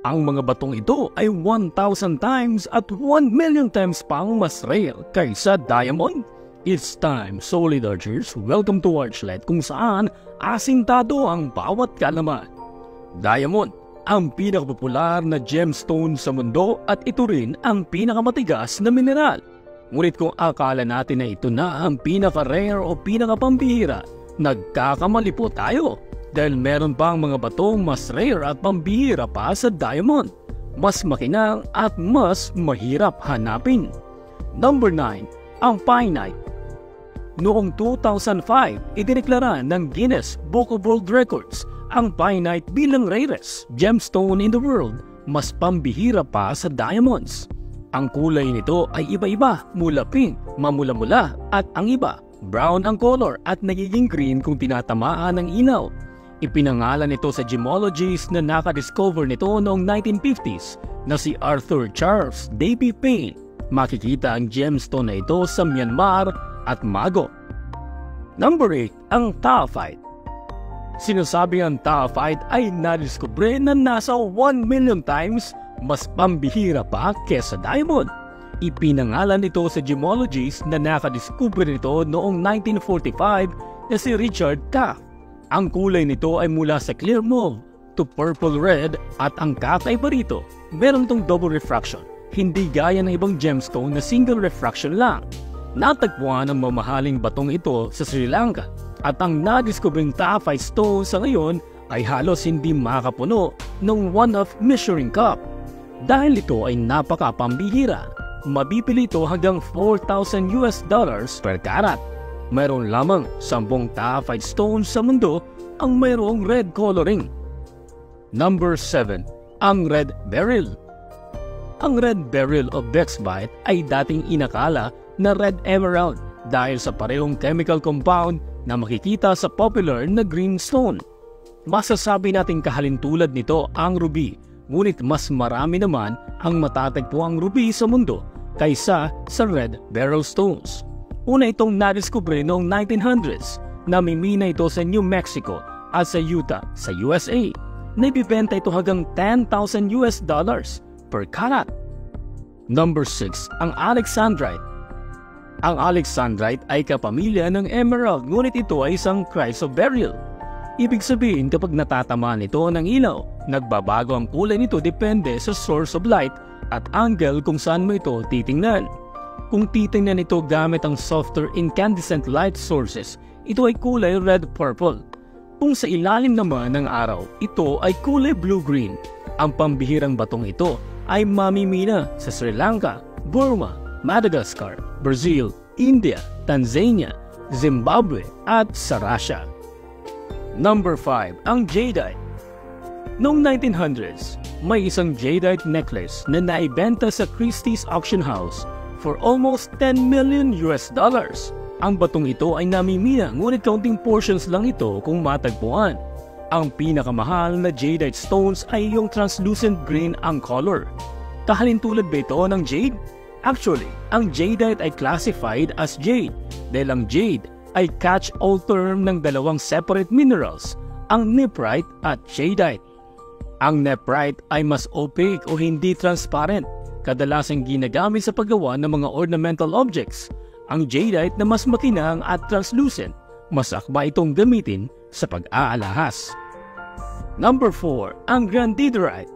Ang mga batong ito ay 1,000 times at 1,000,000 times pang mas rare kaysa diamond. It's time, solid archers, welcome to Archlet kung saan asintado ang bawat kaalaman. Diamond, ang pinakapopular na gemstone sa mundo at ito rin ang pinakamatigas na mineral. Ngunit kung akala natin na ito na ang pinaka-rare o pinakapambihira, nagkakamali po tayo. Dahil meron pang mga batong mas rare at pambihira pa sa diamond. Mas makinang at mas mahirap hanapin. Number 9, ang Pienite. Noong 2005, idineklara ng Guinness Book of World Records ang Pienite bilang rarest gemstone in the world, mas pambihira pa sa diamonds. Ang kulay nito ay iba-iba, mula pink, mamula-mula at ang iba, brown ang color at nagiging green kung tinatamaan ng ilaw. Ipinangalan ito sa gemologist na nakadiscover nito noong 1950s na si Arthur Charles Davy Payne. Makikita ang gemstone na ito sa Myanmar at Mago. Number 8, ang Thaphite. Sinasabi ang Thaphite ay nadiskubre na nasa 1,000,000 times mas pambihira pa kesa diamond. Ipinangalan ito sa gemologist na nakadiskubre nito noong 1945 na si Richard Taft. Ang kulay nito ay mula sa clear mauve to purple red at ang kakaiba rito, meron itong double refraction, hindi gaya ng ibang gemstone na single refraction lang. Natagpuan ang mamahaling batong ito sa Sri Lanka at ang nadiskubring Thaphite stone sa ngayon ay halos hindi makapuno ng one of measuring cup. Dahil ito ay napakapambihira, mabibili ito hanggang $4,000 per karat. Mayroon lamang 10 Thaphite stones sa mundo ang mayroong red coloring. Number 7, ang red beryl. Ang red beryl o Bexbite ay dating inakala na red emerald dahil sa parehong chemical compound na makikita sa popular na green stone. Masasabi nating kahalintulad nito ang ruby, ngunit mas marami naman ang matatagpuang ruby sa mundo kaysa sa red beryl stones. Una itong nadiskubre noong 1900s, namimina ito sa New Mexico at sa Utah sa USA. Naibibenta ito hanggang $10,000 per karat. Number 6, ang Alexandrite. Ang Alexandrite ay kapamilya ng emerald, ngunit ito ay isang chrysoberyl. Ibig sabihin kapag natatamaan ito ng ilaw, nagbabago ang kulay nito depende sa source of light at angle kung saan mo ito titingnan. Kung titingnan ito gamit ang softer incandescent light sources, ito ay kulay red-purple. Kung sa ilalim naman ng araw, ito ay kulay blue-green. Ang pambihirang batong ito ay mamimina sa Sri Lanka, Burma, Madagascar, Brazil, India, Tanzania, Zimbabwe at sa Russia. Number 5, ang Jadeite. Noong 1900s, may isang Jadeite necklace na naibenta sa Christie's Auction House for almost $10 million. Ang batong ito ay namimina, ngunit kaunting portions lang ito kung matagpuan. Ang pinakamahal na jadeite stones ay yung translucent green ang color. Kahalintulad ba ito ng jade? Actually, ang jadeite ay classified as jade dahil ang jade ay catch-all term ng dalawang separate minerals, ang nephrite at jadeite. Ang nephrite ay mas opaque o hindi transparent, kadalasang ginagamit sa paggawa ng mga ornamental objects. Ang jadeite na mas makinang at translucent, mas akma itong gamitin sa pag-aalahas. Number 4, ang Grandidorite.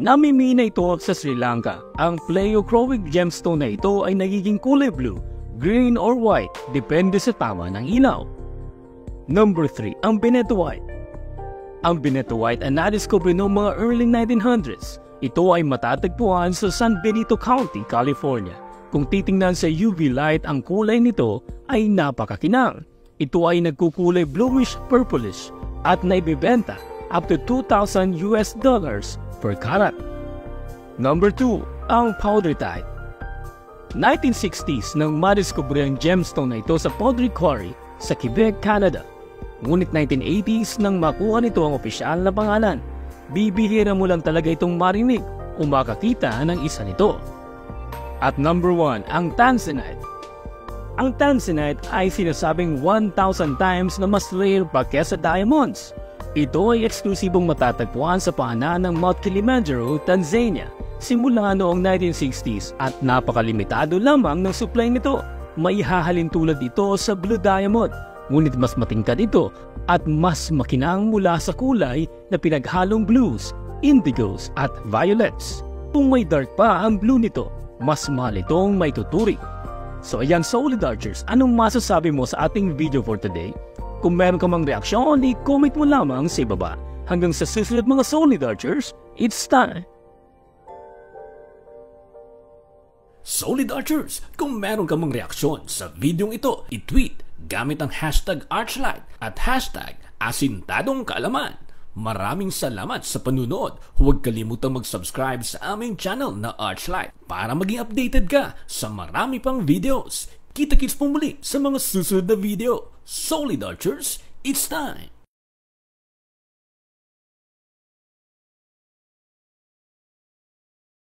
Namimina ito sa Sri Lanka. Ang pleochroic gemstone na ito ay nagiging kulay blue, green or white, depende sa tama ng ilaw. Number 3, ang Benetoite. Ang Benetoite ay nadiskubre noong mga early 1900s. Ito ay matatagpuan sa San Benito County, California. Kung titingnan sa UV light, ang kulay nito ay napakakinang. Ito ay nagkukulay bluish-purplish at naibibenta up to $2,000 per karat. Number 2, ang Powderite. 1960s nang madiskubre ang gemstone na ito sa Powdery Quarry sa Quebec, Canada. Ngunit 1980s nang makuha nito ang opisyal na pangalan. Bibihira mo lang talaga itong marinig o makakita ng isa nito. At number 1, ang Tanzanite. Ang Tanzanite ay sinasabing 1,000 times na mas rare pa kesa diamonds. Ito ay eksklusibong matatagpuan sa paanan ng Mount Kilimanjaro, Tanzania, simula noong 1960s at napakalimitado lamang ng supply nito. May hahalin tulad ito sa Blue Diamond, ngunit mas matingkad ito at mas makinang mula sa kulay na pinaghalong blues, indigos at violets. Kung may dark pa ang blue nito, mas mahal itong may tuturi. So ayan Solid Archers, anong masasabi mo sa ating video for today? Kung meron ka mang reaksyon, i-comment mo lamang sa ibaba. Hanggang sa susunod mga Solid Archers, it's time! Solid Archers, kung meron ka mang reaksyon sa videong ito, i-tweet gamit ang hashtag Archlight at hashtag Asintadong Kaalaman. Maraming salamat sa panunood. Huwag kalimutang mag-subscribe sa aming channel na Archlight para maging updated ka sa marami pang videos. Kita-kits po muli sa mga susunod na video. Solid Archers, it's time!